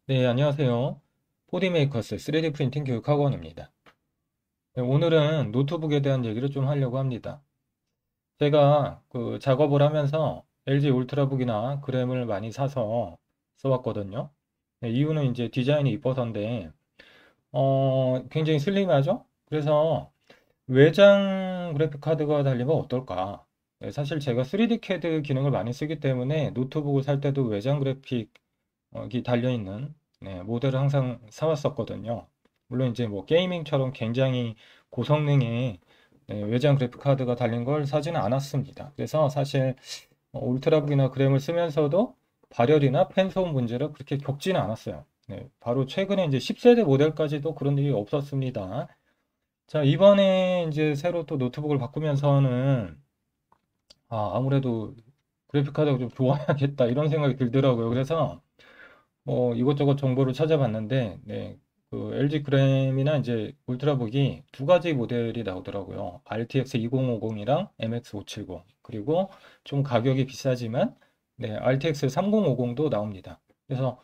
네, 안녕하세요. 포디메이커스 3D 프린팅 교육학원입니다. 네, 오늘은 노트북에 대한 얘기를 좀 하려고 합니다. 제가 그 작업을 하면서 LG 울트라북이나 그램을 많이 사서 써왔거든요. 네, 이유는 이제 디자인이 이뻐서인데, 굉장히 슬림하죠? 그래서 외장 그래픽 카드가 달리면 어떨까? 네, 사실 제가 3D CAD 기능을 많이 쓰기 때문에 노트북을 살 때도 외장 그래픽 이 달려있는 모델을 항상 사왔었거든요. 물론 이제 뭐 게이밍처럼 굉장히 고성능의 외장 그래픽 카드가 달린 걸 사지는 않았습니다. 그래서 사실 울트라북이나 그램을 쓰면서도 발열이나 팬소음 문제를 그렇게 겪지는 않았어요. 네, 바로 최근에 이제 10세대 모델까지도 그런 일이 없었습니다. 자, 이번에 이제 새로 또 노트북을 바꾸면서는 아무래도 그래픽 카드가 좀 좋아야겠다 이런 생각이 들더라고요. 그래서 이것저것 정보를 찾아봤는데, 네, 그 LG 그램이나 이제 울트라북이 두 가지 모델이 나오더라고요. RTX 2050이랑 MX 570. 그리고 좀 가격이 비싸지만, 네, RTX 3050도 나옵니다. 그래서,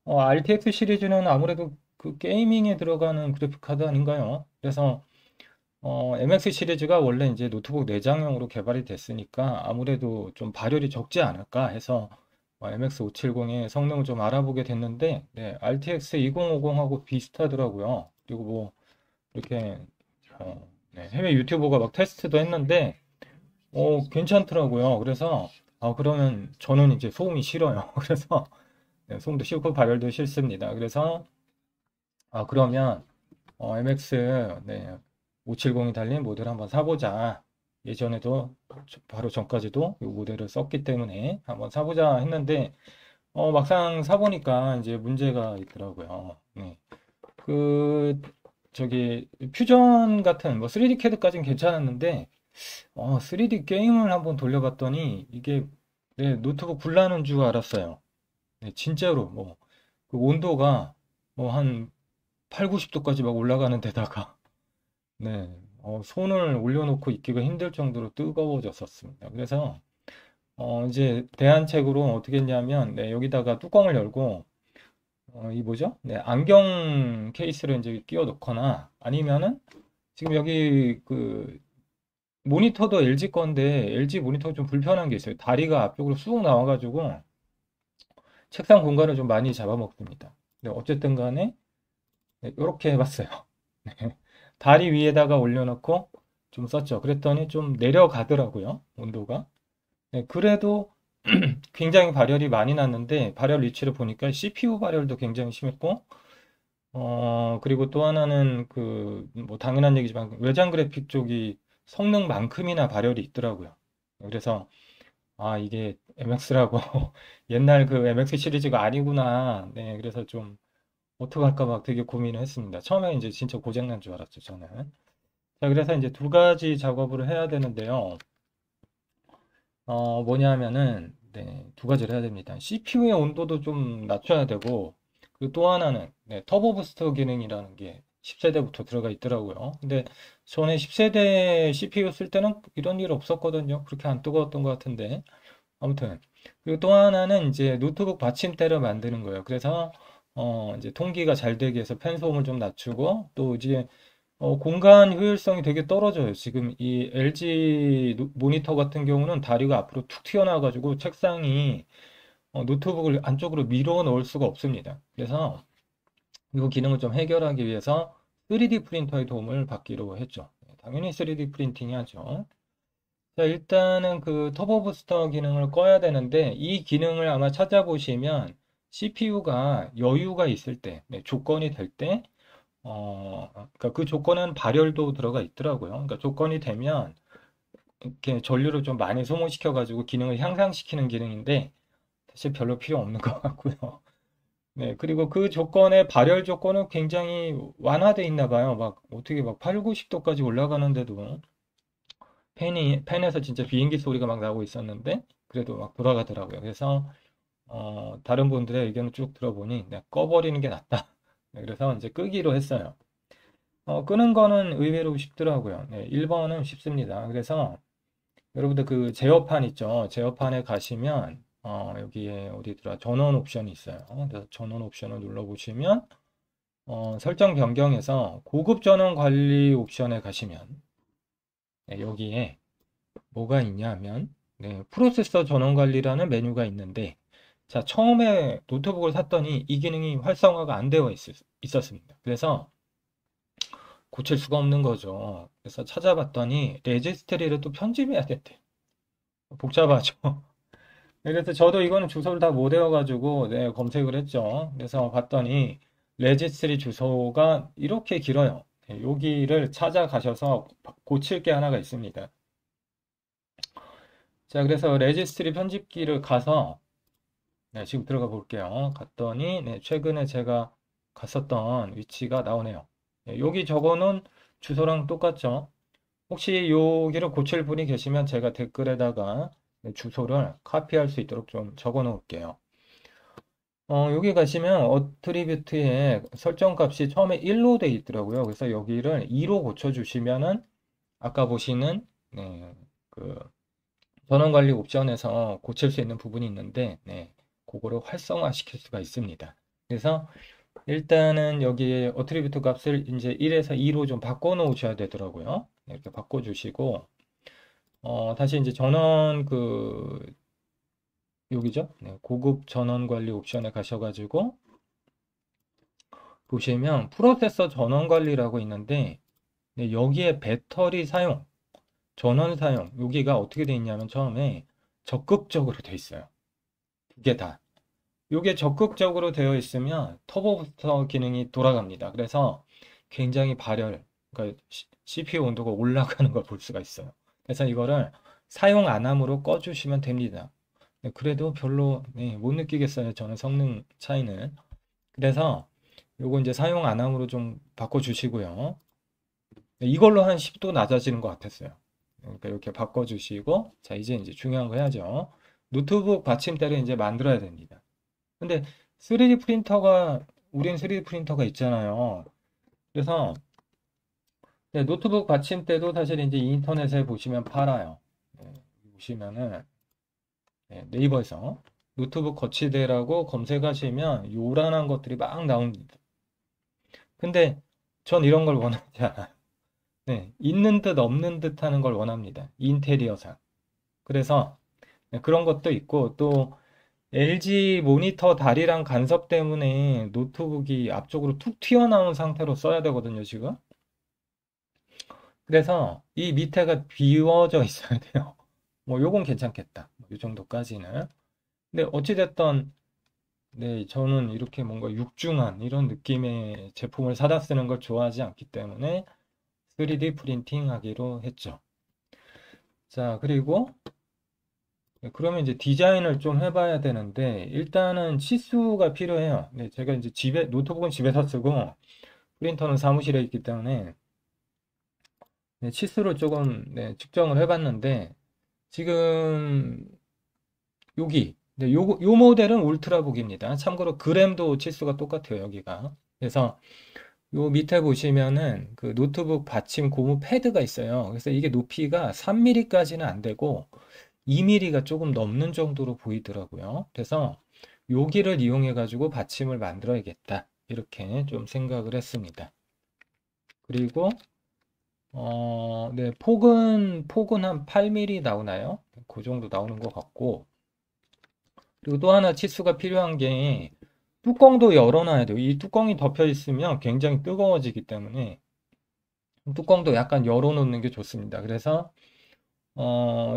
RTX 시리즈는 아무래도 그 게이밍에 들어가는 그래픽 카드 아닌가요? 그래서, MX 시리즈가 원래 이제 노트북 내장형으로 개발이 됐으니까 아무래도 좀 발열이 적지 않을까 해서 MX 570의 성능을 좀 알아보게 됐는데, 네, RTX 2050하고 비슷하더라고요. 그리고 뭐 이렇게 해외 유튜버가 막 테스트도 했는데, 괜찮더라고요. 그래서 그러면 저는 이제 소음이 싫어요. 그래서 네, 소음도 싫고 발열도 싫습니다. 그래서 그러면 MX 570이 달린 모델 한번 사보자. 예전에도 바로 전까지도 이 모델을 썼기 때문에 한번 사보자 했는데 막상 사보니까 이제 문제가 있더라고요. 네. 그 저기 퓨전 같은 뭐 3D CAD까지는 괜찮았는데 3D 게임을 한번 돌려봤더니 이게 노트북 불나는 줄 알았어요. 네, 진짜로 그 온도가 한 8, 90도까지 막 올라가는 데다가 네, 손을 올려놓고 있기가 힘들 정도로 뜨거워졌었습니다. 그래서 이제 대안책으로 어떻게 했냐면 여기다가 뚜껑을 열고 이 뭐죠? 네, 안경 케이스를 이제 끼워 넣거나 아니면은 지금 여기 그 모니터도 LG 건데 LG 모니터가 좀 불편한 게 있어요. 다리가 앞쪽으로 쑥 나와가지고 책상 공간을 좀 많이 잡아먹습니다. 근데 어쨌든 간에 이렇게 해봤어요. 다리 위에다가 올려놓고 좀 썼죠. 그랬더니 좀 내려가더라고요, 온도가. 네, 그래도 굉장히 발열이 많이 났는데, 발열 위치를 보니까 CPU 발열도 굉장히 심했고, 그리고 또 하나는 뭐 당연한 얘기지만 외장 그래픽 쪽이 성능만큼이나 발열이 있더라고요. 그래서, 이게 MX라고 옛날 그 MX 시리즈가 아니구나. 네, 그래서 좀 어떡할까 막 되게 고민을 했습니다. 처음에 이제 진짜 고장난 줄 알았죠, 저는. 자, 그래서 이제 두 가지 작업을 해야 되는데요. 뭐냐면은, 네, 두 가지를 해야 됩니다. CPU의 온도도 좀 낮춰야 되고, 그리고 또 하나는, 터보 부스터 기능이라는 게 10세대부터 들어가 있더라고요. 근데 전에 10세대 CPU 쓸 때는 이런 일 없었거든요. 그렇게 안 뜨거웠던 것 같은데. 아무튼. 그리고 또 하나는 이제 노트북 받침대를 만드는 거예요. 그래서, 이제 통기가 잘 되게 해서 팬 소음을 좀 낮추고, 또 이제 공간 효율성이 되게 떨어져요. 지금 이 LG 모니터 같은 경우는 다리가 앞으로 툭 튀어나와가지고 책상이 노트북을 안쪽으로 밀어 넣을 수가 없습니다. 그래서 이 기능을 좀 해결하기 위해서 3D 프린터의 도움을 받기로 했죠. 당연히 3D 프린팅이 하죠. 자, 일단은 그 터보 부스터 기능을 꺼야 되는데 이 기능을 아마 찾아보시면 CPU가 여유가 있을 때, 조건이 될 때 그러니까 그 조건은 발열도 들어가 있더라고요. 그러니까 조건이 되면 이렇게 전류를 좀 많이 소모시켜가지고 기능을 향상시키는 기능인데 사실 별로 필요 없는 것 같고요. 네, 그리고 그 조건의 발열 조건은 굉장히 완화돼 있나 봐요. 막 어떻게 막 8, 90도까지 올라가는데도 팬에서 진짜 비행기 소리가 막 나고 있었는데 그래도 막 돌아가더라고요. 그래서 다른 분들의 의견을 쭉 들어보니 꺼버리는 게 낫다. 네, 그래서 이제 끄기로 했어요. 끄는 거는 의외로 쉽더라고요. 네, 1번은 쉽습니다. 그래서 여러분들 그 제어판 있죠? 제어판에 가시면 여기에 어디더라? 전원 옵션이 있어요. 그래서 전원 옵션을 눌러보시면, 설정 변경해서 고급 전원 관리 옵션에 가시면, 네, 여기에 뭐가 있냐면, 네, 프로세서 전원 관리라는 메뉴가 있는데, 자, 처음에 노트북을 샀더니 이 기능이 활성화가 안 되어 있었습니다. 그래서 고칠 수가 없는 거죠. 그래서 찾아봤더니 레지스트리를 또 편집해야 됐대. 복잡하죠. 그래서 저도 이거는 주소를 다 못 외워가지고 네, 검색을 했죠. 그래서 봤더니 레지스트리 주소가 이렇게 길어요. 네, 여기를 찾아가셔서 고칠 게 하나가 있습니다. 자, 그래서 레지스트리 편집기를 가서 네, 지금 들어가 볼게요. 갔더니 네, 최근에 제가 갔었던 위치가 나오네요. 네, 여기 적어놓은 주소랑 똑같죠? 혹시 여기를 고칠 분이 계시면 제가 댓글에다가 네, 주소를 카피할 수 있도록 좀 적어 놓을게요. 여기 가시면 어트리뷰트에 설정 값이 처음에 1로 돼 있더라고요. 그래서 여기를 2로 고쳐주시면은 아까 보시는 네, 그 전원 관리 옵션에서 고칠 수 있는 부분이 있는데 네, 그거를 활성화 시킬 수가 있습니다. 그래서 일단은 여기에 어트리뷰트 값을 이제 1에서 2로 좀 바꿔 놓으셔야 되더라고요. 이렇게 바꿔 주시고 다시 이제 전원 여기죠? 네, 고급 전원 관리 옵션에 가셔가지고 보시면 프로세서 전원 관리라고 있는데 네, 여기에 배터리 사용, 전원 사용 여기가 어떻게 돼 있냐면 처음에 적극적으로 돼 있어요. 두 개 다. 이게 적극적으로 되어 있으면 터보 부스터 기능이 돌아갑니다. 그래서 굉장히 그러니까 CPU 온도가 올라가는 걸 볼 수가 있어요. 그래서 이거를 사용 안 함으로 꺼주시면 됩니다. 네, 그래도 별로 네, 못 느끼겠어요. 저는 성능 차이는. 그래서 요거 이제 사용 안 함으로 좀 바꿔주시고요. 네, 이걸로 한 10도 낮아지는 것 같았어요. 그러니까 이렇게 바꿔주시고, 자, 이제 중요한 거 해야죠. 노트북 받침대를 이제 만들어야 됩니다. 근데 3D 프린터가, 우린 3D 프린터가 있잖아요. 그래서 네, 노트북 받침대도 사실 이제 인터넷에 보시면 팔아요. 네, 보시면은 네이버에서 노트북 거치대라고 검색하시면 요란한 것들이 막 나옵니다. 근데 전 이런 걸 원하지 않아요. 네, 있는 듯 없는 듯 하는 걸 원합니다. 인테리어상. 그래서 네, 그런 것도 있고 또 LG 모니터 다리랑 간섭 때문에 노트북이 앞쪽으로 툭 튀어나온 상태로 써야 되거든요, 지금. 그래서 이 밑에가 비워져 있어야 돼요. 뭐 요건 괜찮겠다. 이 정도까지는. 근데 어찌됐든 네, 저는 이렇게 뭔가 육중한 이런 느낌의 제품을 사다 쓰는 걸 좋아하지 않기 때문에 3D 프린팅 하기로 했죠. 자, 그리고 네, 그러면 이제 디자인을 좀 해봐야 되는데 일단은 치수가 필요해요. 네, 제가 이제 노트북은 집에서 쓰고 프린터는 사무실에 있기 때문에 네, 치수를 조금 네, 측정을 해봤는데 지금 네, 요 모델은 울트라북입니다. 참고로 그램도 치수가 똑같아요, 여기가. 그래서 요 밑에 보시면은 그 노트북 받침 고무 패드가 있어요. 그래서 이게 높이가 3mm까지는 안 되고 2mm가 조금 넘는 정도로 보이더라고요. 그래서 여기를 이용해 가지고 받침을 만들어야겠다. 이렇게 좀 생각을 했습니다. 그리고 네, 폭은 한 8mm 나오나요? 그 정도 나오는 것 같고 그리고 또 하나 치수가 필요한 게 뚜껑도 열어놔야 돼요. 이 뚜껑이 덮여 있으면 굉장히 뜨거워지기 때문에 뚜껑도 약간 열어놓는 게 좋습니다. 그래서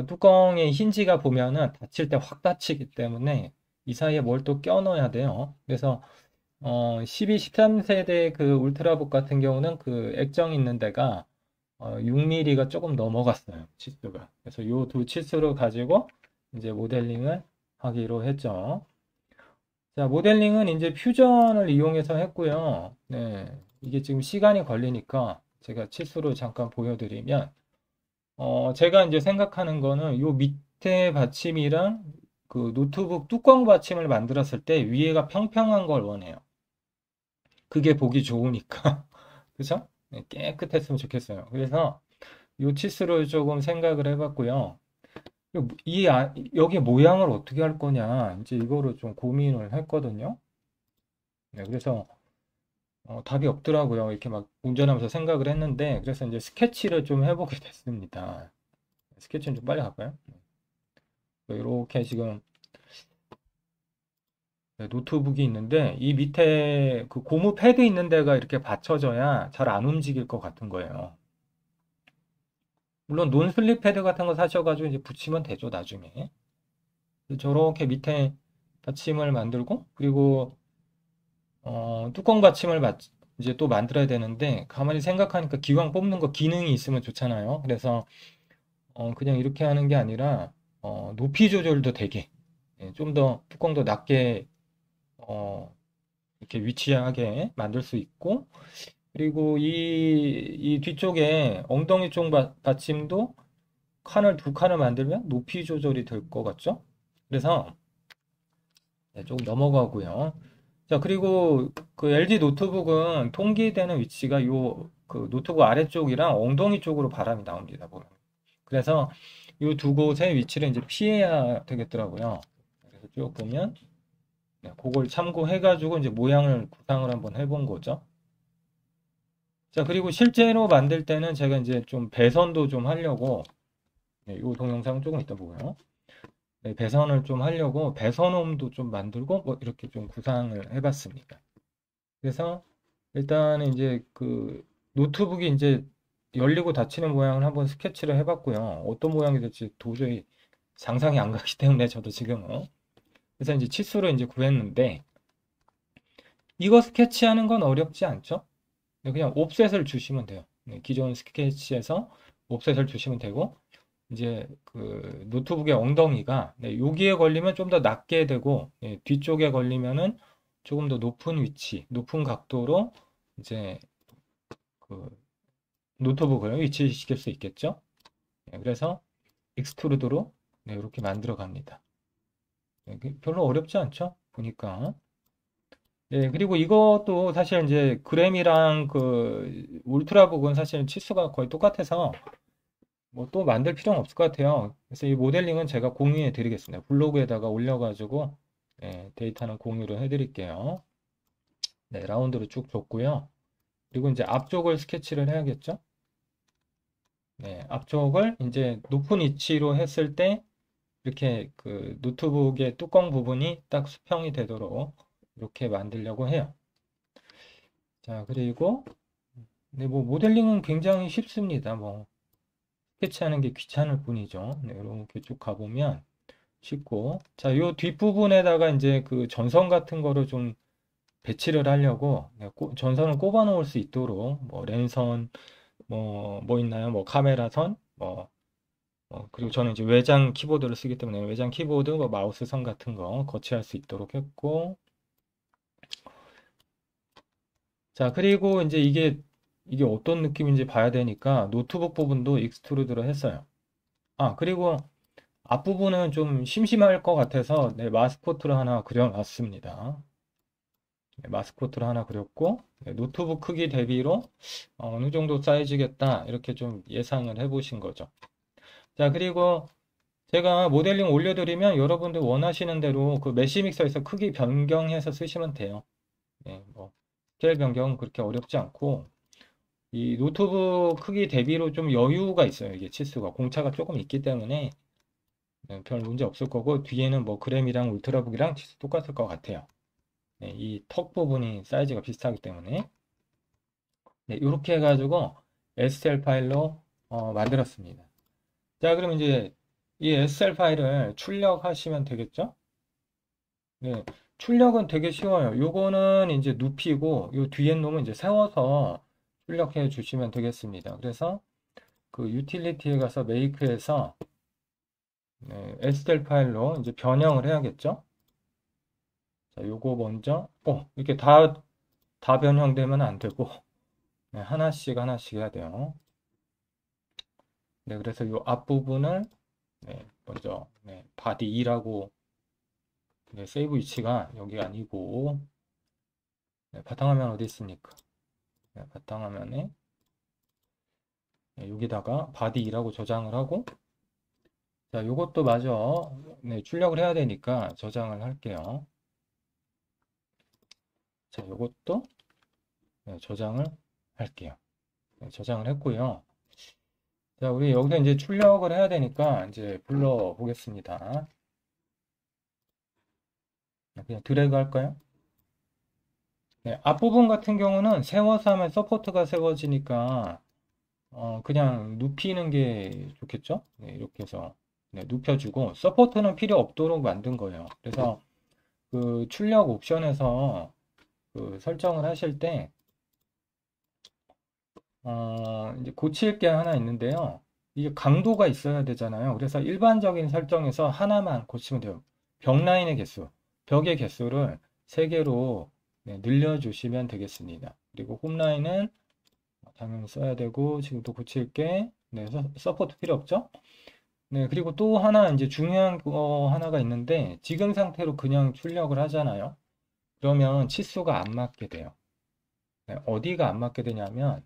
뚜껑의 힌지가 보면은 닫힐 때 확 닫히기 때문에 이 사이에 뭘 또 껴넣어야 돼요. 그래서 12, 13세대 그 울트라북 같은 경우는 그 액정 있는 데가 6mm가 조금 넘어갔어요. 치수가. 그래서 요 두 치수를 가지고 이제 모델링을 하기로 했죠. 자, 모델링은 이제 퓨전을 이용해서 했고요. 네, 이게 지금 시간이 걸리니까 제가 치수를 잠깐 보여드리면, 제가 이제 생각하는 거는 요 밑에 받침이랑 그 노트북 뚜껑 받침을 만들었을 때 위에가 평평한 걸 원해요. 그게 보기 좋으니까. 그죠? 네, 깨끗했으면 좋겠어요. 그래서 요 치수를 조금 생각을 해봤고요. 여기 모양을 어떻게 할 거냐, 이제 이거를 좀 고민을 했거든요. 네, 그래서 답이 없더라고요. 이렇게 막 운전하면서 생각을 했는데, 그래서 이제 스케치를 좀 해보게 됐습니다. 스케치는 좀 빨리 갈까요? 이렇게 지금 네, 노트북이 있는데, 이 밑에 그 고무 패드 있는 데가 이렇게 받쳐져야 잘 안 움직일 것 같은 거예요. 물론 논슬립 패드 같은 거 사셔가지고 이제 붙이면 되죠, 나중에. 저렇게 밑에 받침을 만들고, 그리고 뚜껑 받침을 이제 또 만들어야 되는데, 가만히 생각하니까 기왕 뽑는 거 기능이 있으면 좋잖아요. 그래서 그냥 이렇게 하는 게 아니라 높이 조절도 되게 좀 더 뚜껑도 낮게 어, 이렇게 위치하게 만들 수 있고, 그리고 이 뒤쪽에 엉덩이 쪽 받침도 칸을 두 칸을 만들면 높이 조절이 될 것 같죠? 그래서 네, 조금 넘어가고요. 자, 그리고 그 LG 노트북은 통기되는 위치가 그 노트북 아래쪽이랑 엉덩이 쪽으로 바람이 나옵니다. 보면. 그래서 이 두 곳의 위치를 이제 피해야 되겠더라고요. 그래서 쭉 보면 네, 그걸 참고해가지고 이제 모양을 구상을 한번 해본 거죠. 자, 그리고 실제로 만들 때는 제가 이제 좀 배선도 좀 하려고 네, 이 동영상 조금 이따 보고요. 네, 배선을 좀 하려고 배선홈도 좀 만들고 뭐 이렇게 좀 구상을 해봤습니다. 그래서 일단은 이제 그 노트북이 이제 열리고 닫히는 모양을 한번 스케치를 해봤고요. 어떤 모양이 될지 도저히 상상이 안 가기 때문에 저도 지금은 그래서 이제 치수를 이제 구했는데 이거 스케치하는 건 어렵지 않죠? 네, 그냥 옵셋을 주시면 돼요. 네, 기존 스케치에서 옵셋을 주시면 되고 이제 그 노트북의 엉덩이가 네, 여기에 걸리면 좀 더 낮게 되고 네, 뒤쪽에 걸리면은 조금 더 높은 위치, 높은 각도로 이제 그 노트북을 위치시킬 수 있겠죠. 네, 그래서 익스트루드로 네, 이렇게 만들어 갑니다. 네, 별로 어렵지 않죠? 보니까. 네, 그리고 이것도 사실 이제 그램이랑 그 울트라북은 사실 치수가 거의 똑같아서 뭐 또 만들 필요는 없을 것 같아요. 그래서 이 모델링은 제가 공유해 드리겠습니다. 블로그에다가 올려가지고 데이터는 공유를 해 드릴게요. 네, 라운드로 쭉 줬고요. 그리고 이제 앞쪽을 스케치를 해야겠죠? 네, 앞쪽을 이제 높은 위치로 했을 때 이렇게 그 노트북의 뚜껑 부분이 딱 수평이 되도록 이렇게 만들려고 해요. 자, 그리고 네, 뭐 모델링은 굉장히 쉽습니다. 뭐 스케치하는 게 귀찮을 뿐이죠. 네, 이렇게 쭉 가보면 쉽고 자, 요 뒷부분에다가 이제 그 전선 같은 거를 좀 배치를 하려고 네, 전선을 꼽아 놓을 수 있도록 뭐 랜선 뭐 있나요? 뭐 카메라 선 그리고 저는 이제 외장 키보드를 쓰기 때문에 외장 키보드 뭐 마우스 선 같은 거 거치할 수 있도록 했고 자, 그리고 이제 이게 어떤 느낌인지 봐야 되니까 노트북 부분도 익스트루드로 했어요. 아, 그리고 앞부분은 좀 심심할 것 같아서 네, 마스코트를 하나 그려놨습니다. 네, 마스코트를 하나 그렸고 네, 노트북 크기 대비로 어느 정도 사이즈겠다 이렇게 좀 예상을 해보신 거죠. 자, 그리고 제가 모델링 올려드리면 여러분들 원하시는 대로 그 메시 믹서에서 크기 변경해서 쓰시면 돼요. 네, 뭐 스케일 변경은 그렇게 어렵지 않고 이 노트북 크기 대비로 좀 여유가 있어요. 이게 치수가 공차가 조금 있기 때문에 네, 별 문제 없을 거고 뒤에는 뭐 그램이랑 울트라북이랑 치수 똑같을 것 같아요. 네, 이 턱 부분이 사이즈가 비슷하기 때문에 네, 이렇게 해가지고 STL 파일로 만들었습니다. 자, 그럼 이제 이 STL 파일을 출력하시면 되겠죠? 네, 출력은 되게 쉬워요. 요거는 이제 눕히고 요 뒤에 놈은 이제 세워서 출력해 주시면 되겠습니다. 그래서 그 유틸리티에 가서 메이크에서 네, STL 파일로 이제 변형을 해야겠죠? 자, 요거 먼저 이렇게 다 변형되면 안 되고 네, 하나씩 하나씩 해야 돼요. 네, 그래서 요 앞부분을 네, 먼저 네, 바디 2라고 네, 세이브 위치가 여기 아니고 네, 바탕화면 어디 있습니까? 네, 바탕화면에 네, 여기다가 바디 2라고 저장을 하고 자, 요것도 마저 네, 출력을 해야 되니까 저장을 할게요. 자, 요것도 네, 저장을 할게요. 네, 저장을 했고요. 자, 우리 여기서 이제 출력을 해야 되니까 이제 불러 보겠습니다. 그냥 드래그 할까요? 네, 앞부분 같은 경우는 세워서 하면 서포트가 세워지니까 그냥 눕히는 게 좋겠죠? 네, 이렇게 해서 네, 눕혀주고 서포트는 필요 없도록 만든 거예요. 그래서 그 출력 옵션에서 그 설정을 하실 때 이제 고칠 게 하나 있는데요. 이게 강도가 있어야 되잖아요. 그래서 일반적인 설정에서 하나만 고치면 돼요. 벽 라인의 개수, 벽의 개수를 3개로 늘려주시면 되겠습니다. 그리고 홈 라인은 당연히 써야 되고, 지금 또 고칠 게, 네, 서포트 필요 없죠? 네, 그리고 또 하나 이제 중요한 거 하나가 있는데, 지금 상태로 그냥 출력을 하잖아요. 그러면 치수가 안 맞게 돼요. 네, 어디가 안 맞게 되냐면,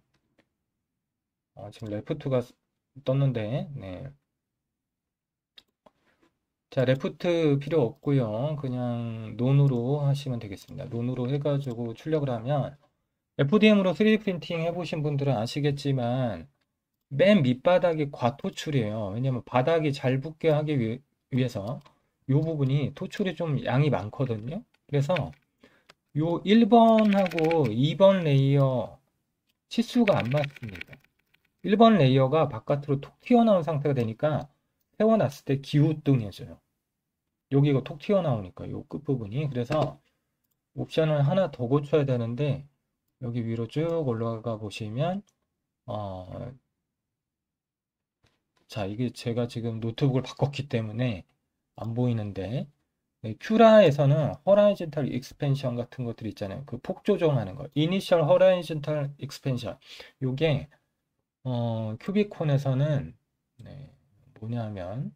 지금 레프트가 떴는데, 네. 자, 레프트 필요 없고요. 그냥 논으로 하시면 되겠습니다. 논으로 해가지고 출력을 하면, FDM으로 3D 프린팅 해보신 분들은 아시겠지만, 맨 밑바닥이 과토출이에요. 왜냐면 바닥이 잘 붙게 하기 위해서 이 부분이 토출이 좀 양이 많거든요. 그래서 요 1번하고 2번 레이어 치수가 안 맞습니다. 1번 레이어가 바깥으로 톡 튀어나온 상태가 되니까 세워놨을 때 기우뚱해져요. 여기가 톡 튀어나오니까 요 끝부분이. 그래서 옵션을 하나 더 고쳐야 되는데 여기 위로 쭉 올라가 보시면 어, 자, 이게 제가 지금 노트북을 바꿨기 때문에 안 보이는데, 네, 큐라에서는 허라이즌탈 익스펜션 같은 것들 있잖아요. 그 폭 조정하는 거. 이니셜 허라이즌탈 익스펜션. 요게, 큐비콘에서는, 네, 뭐냐면,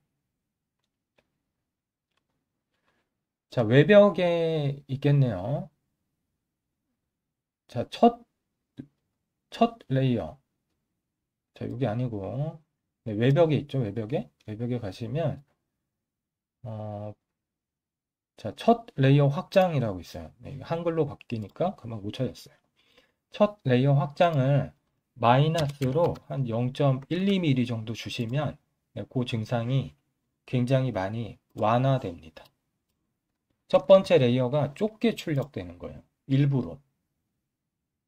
자, 외벽에 있겠네요. 자, 첫 레이어. 자, 요게 아니고, 네, 외벽에 있죠, 외벽에? 외벽에 가시면, 어, 자, 첫 레이어 확장이라고 있어요. 네, 한글로 바뀌니까 금방 못 찾았어요. 첫 레이어 확장을 마이너스로 한 0.12mm 정도 주시면 네, 그 증상이 굉장히 많이 완화됩니다. 첫 번째 레이어가 좁게 출력되는 거예요. 일부러.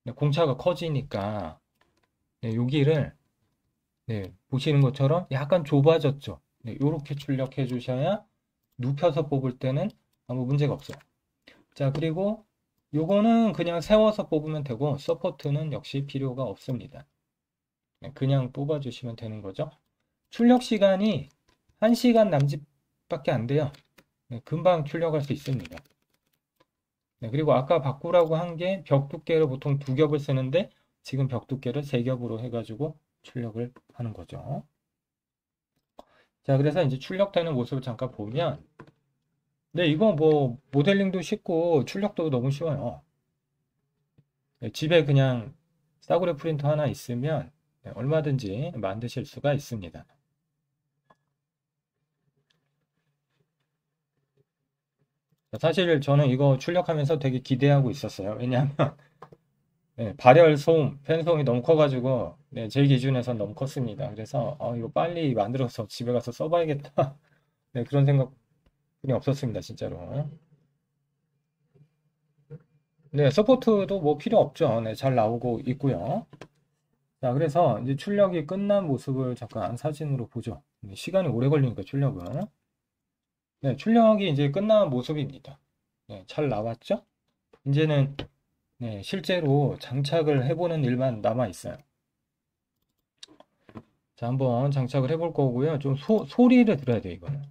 네, 공차가 커지니까 네, 여기를 네, 보시는 것처럼 약간 좁아졌죠. 네, 이렇게 출력해 주셔야 눕혀서 뽑을 때는 아무 문제가 없어요. 자, 그리고 요거는 그냥 세워서 뽑으면 되고 서포트는 역시 필요가 없습니다. 네, 그냥 뽑아주시면 되는 거죠. 출력 시간이 1시간 남짓밖에 안 돼요. 네, 금방 출력할 수 있습니다. 네, 그리고 아까 바꾸라고 한 게 벽 두께를 보통 2겹을 쓰는데 지금 벽 두께를 3겹으로 해가지고 출력을 하는 거죠. 자, 그래서 이제 출력되는 모습을 잠깐 보면 네, 이거 뭐 모델링도 쉽고 출력도 너무 쉬워요. 네, 집에 그냥 싸구려 프린터 하나 있으면 네, 얼마든지 만드실 수가 있습니다. 사실 저는 이거 출력하면서 되게 기대하고 있었어요. 왜냐하면 네, 발열 소음, 팬 소음이 너무 커가지고 네, 제 기준에선 너무 컸습니다. 그래서 이거 빨리 만들어서 집에 가서 써봐야겠다. 네, 그런 생각이 없었습니다, 진짜로. 네, 서포트도 뭐 필요 없죠. 네, 잘 나오고 있고요. 자, 그래서 이제 출력이 끝난 모습을 잠깐 사진으로 보죠. 네, 시간이 오래 걸리니까 출력은. 네, 출력이 이제 끝난 모습입니다. 네, 잘 나왔죠? 이제는 네, 실제로 장착을 해보는 일만 남아 있어요. 자, 한번 장착을 해볼 거고요. 좀 소리를 들어야 돼요, 이거는.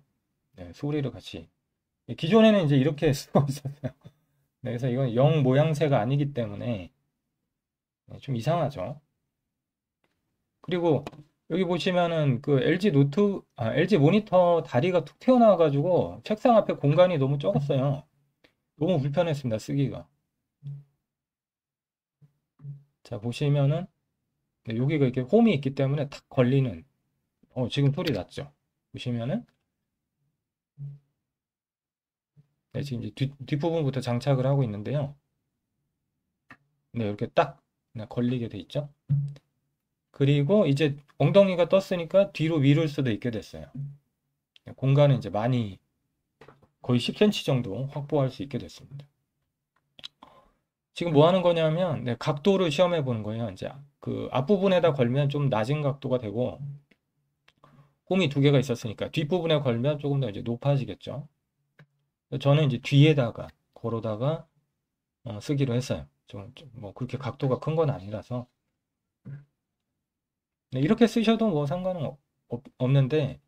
네, 소리를 같이. 기존에는 이제 이렇게 쓰고 있었어요. 네, 그래서 이건 영 모양새가 아니기 때문에 네, 좀 이상하죠. 그리고 여기 보시면은 그 LG 모니터 다리가 툭 튀어나와가지고 책상 앞에 공간이 너무 적었어요. 너무 불편했습니다, 쓰기가. 자, 보시면은 네, 여기가 이렇게 홈이 있기 때문에 탁 걸리는 지금 소리 났죠? 보시면은 네, 지금 이제 뒷부분부터 장착을 하고 있는데요. 네, 이렇게 딱 네, 걸리게 돼 있죠. 그리고 이제 엉덩이가 떴으니까 뒤로 미룰 수도 있게 됐어요. 네, 공간은 이제 많이 거의 10cm 정도 확보할 수 있게 됐습니다. 지금 뭐 하는 거냐면 네, 각도를 시험해 보는 거예요. 이제 그 앞부분에다 걸면 좀 낮은 각도가 되고 홈이 두 개가 있었으니까 뒷부분에 걸면 조금 더 이제 높아지겠죠. 저는 이제 뒤에다가 걸어다가 쓰기로 했어요. 뭐 그렇게 각도가 큰 건 아니라서 네, 이렇게 쓰셔도 뭐 상관은 없는데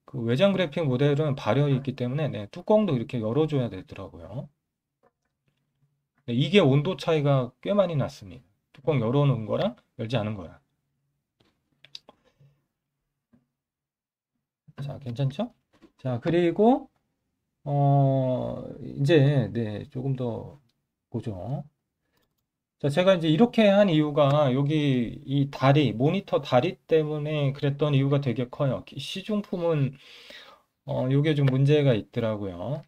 그 외장 그래픽 모델은 발열이 있기 때문에 네, 뚜껑도 이렇게 열어줘야 되더라고요. 네, 이게 온도 차이가 꽤 많이 났습니다. 뚜껑 열어놓은 거랑 열지 않은 거랑. 자, 괜찮죠? 자, 그리고 이제 네, 조금 더 보죠. 자, 제가 이제 이렇게 한 이유가 여기 이 다리, 모니터 다리 때문에 그랬던 이유가 되게 커요. 시중품은 요게 좀 문제가 있더라고요.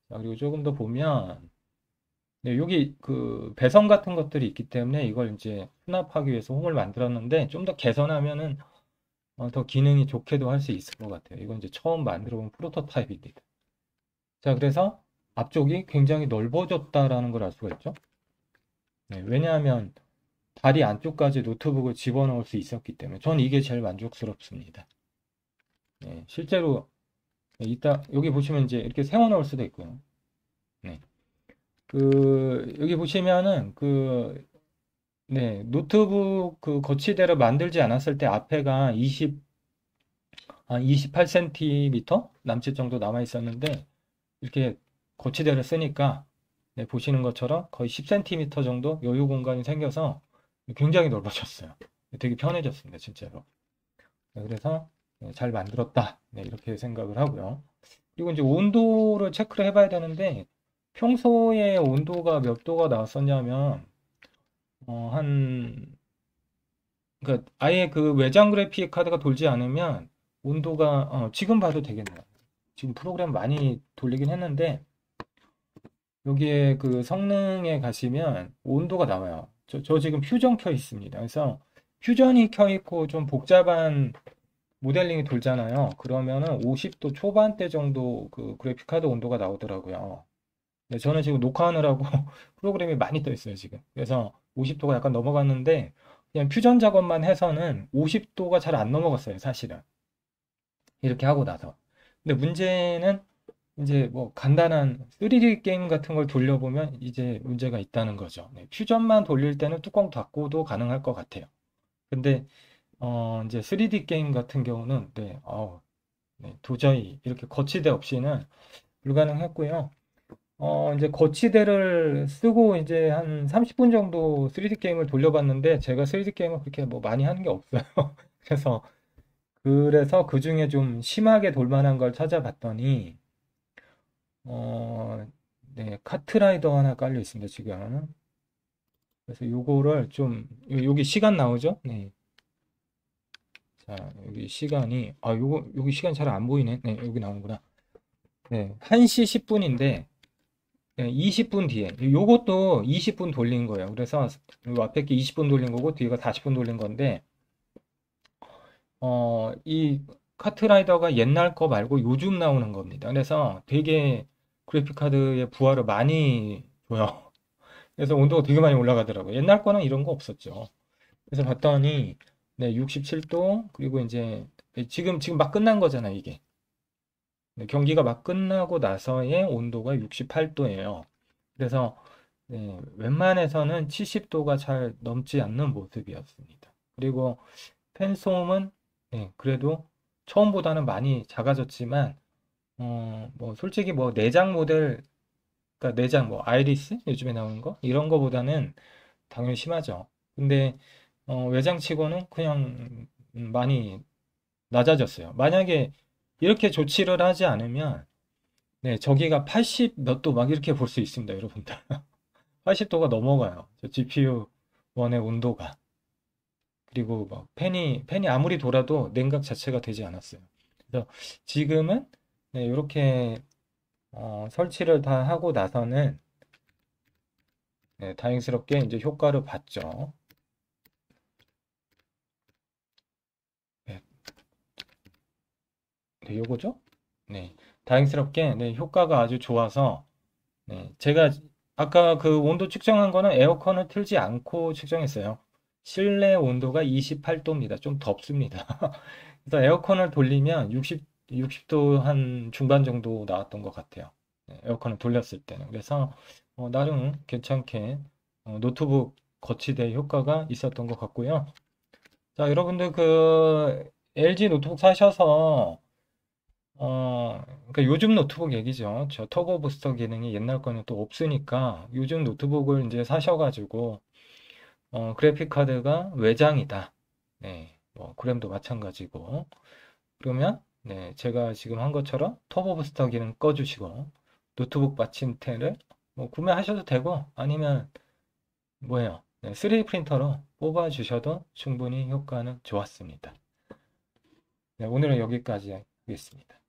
자, 그리고 조금 더 보면 네, 여기 그 배선 같은 것들이 있기 때문에 이걸 이제 수납하기 위해서 홈을 만들었는데 좀 더 개선하면은 더 기능이 좋게도 할 수 있을 것 같아요. 이건 이제 처음 만들어 본 프로토타입입니다. 자, 그래서 앞쪽이 굉장히 넓어졌다라는 걸 알 수가 있죠. 네, 왜냐하면 다리 안쪽까지 노트북을 집어넣을 수 있었기 때문에 전 이게 제일 만족스럽습니다. 네, 실제로 네, 이따 여기 보시면 이제 이렇게 세워 넣을 수도 있고요. 네. 그 여기 보시면은 그 네, 노트북 그 거치대를 만들지 않았을 때 앞에가 28cm 남짓 정도 남아 있었는데 이렇게 거치대를 쓰니까 네, 보시는 것처럼 거의 10cm 정도 여유 공간이 생겨서 굉장히 넓어졌어요. 되게 편해졌습니다, 진짜로. 네, 그래서 잘 만들었다. 네, 이렇게 생각을 하고요. 그리고 이제 온도를 체크를 해봐야 되는데 평소에 온도가 몇 도가 나왔었냐면 한 그러니까 아예 그 외장 그래픽 카드가 돌지 않으면 온도가 지금 봐도 되겠네요. 지금 프로그램 많이 돌리긴 했는데 여기에 그 성능에 가시면 온도가 나와요. 저 지금 퓨전 켜 있습니다. 그래서 퓨전이 켜 있고 좀 복잡한 모델링이 돌잖아요. 그러면은 50도 초반대 정도 그 그래픽 카드 온도가 나오더라고요. 근데 저는 지금 녹화하느라고 프로그램이 많이 떠 있어요, 지금. 그래서 50도가 약간 넘어갔는데 그냥 퓨전 작업만 해서는 50도가 잘 안 넘어갔어요, 사실은. 이렇게 하고 나서. 근데 문제는 이제 뭐 간단한 3D 게임 같은 걸 돌려보면 이제 문제가 있다는 거죠. 네, 퓨전만 돌릴 때는 뚜껑 닫고도 가능할 것 같아요. 근데 이제 3D 게임 같은 경우는 네, 네, 도저히 이렇게 거치대 없이는 불가능했고요. 이제 거치대를 쓰고 이제 한 30분 정도 3D 게임을 돌려봤는데 제가 3D 게임을 그렇게 뭐 많이 하는 게 없어요. 그래서 그 중에 좀 심하게 돌만한 걸 찾아봤더니 어, 네, 카트라이더 하나 깔려 있습니다, 지금. 그래서 요거를 좀 여기 시간 나오죠? 네. 자, 여기 시간이 여기 시간 잘 안 보이네. 네, 여기 나오는구나. 네, 1시 10분인데 네, 20분 뒤에 요것도 20분 돌린 거예요. 그래서 요 앞에 게 20분 돌린 거고 뒤가 40분 돌린 건데 이 카트라이더가 옛날 거 말고 요즘 나오는 겁니다. 그래서 되게 그래픽 카드의 부하를 많이 줘요. 그래서 온도가 되게 많이 올라가더라고요. 옛날 거는 이런 거 없었죠. 그래서 봤더니 네, 67도 그리고 이제 지금 막 끝난 거잖아요, 이게. 네, 경기가 막 끝나고 나서의 온도가 68도예요. 그래서 네, 웬만해서는 70도가 잘 넘지 않는 모습이었습니다. 그리고 팬솜은 네, 그래도 처음보다는 많이 작아졌지만 뭐 솔직히 뭐 내장 모델 그러니까 내장 뭐 아이리스 요즘에 나오는 거 이런 거보다는 당연히 심하죠. 근데 외장치고는 그냥 많이 낮아졌어요. 만약에 이렇게 조치를 하지 않으면 네, 저기가 80 몇 도 막 이렇게 볼 수 있습니다, 여러분들. 80도가 넘어가요. 저 GPU 원의 온도가. 그리고 막 팬이 아무리 돌아도 냉각 자체가 되지 않았어요. 그래서 지금은 네, 이렇게 설치를 다 하고 나서는 네, 다행스럽게 이제 효과를 봤죠. 네, 네, 요거죠? 네, 다행스럽게 네, 효과가 아주 좋아서 네, 제가 아까 그 온도 측정한 거는 에어컨을 틀지 않고 측정했어요. 실내 온도가 28도입니다. 좀 덥습니다. 그래서 에어컨을 돌리면 60도 한 중반 정도 나왔던 것 같아요. 네, 에어컨을 돌렸을 때는. 그래서 나름 괜찮게 노트북 거치대 효과가 있었던 것 같고요. 자, 여러분들 그 LG 노트북 사셔서 그러니까 요즘 노트북 얘기죠. 저 터보 부스터 기능이 옛날 거는 또 없으니까 요즘 노트북을 이제 사셔가지고 그래픽 카드가 외장이다. 네, 뭐 그램도 마찬가지고 그러면 네, 제가 지금 한 것처럼 터보 부스터 기능 꺼주시고 노트북 받침대를 뭐 구매하셔도 되고 아니면 뭐예요? 네, 3D 프린터로 뽑아 주셔도 충분히 효과는 좋았습니다. 네, 오늘은 여기까지 하겠습니다.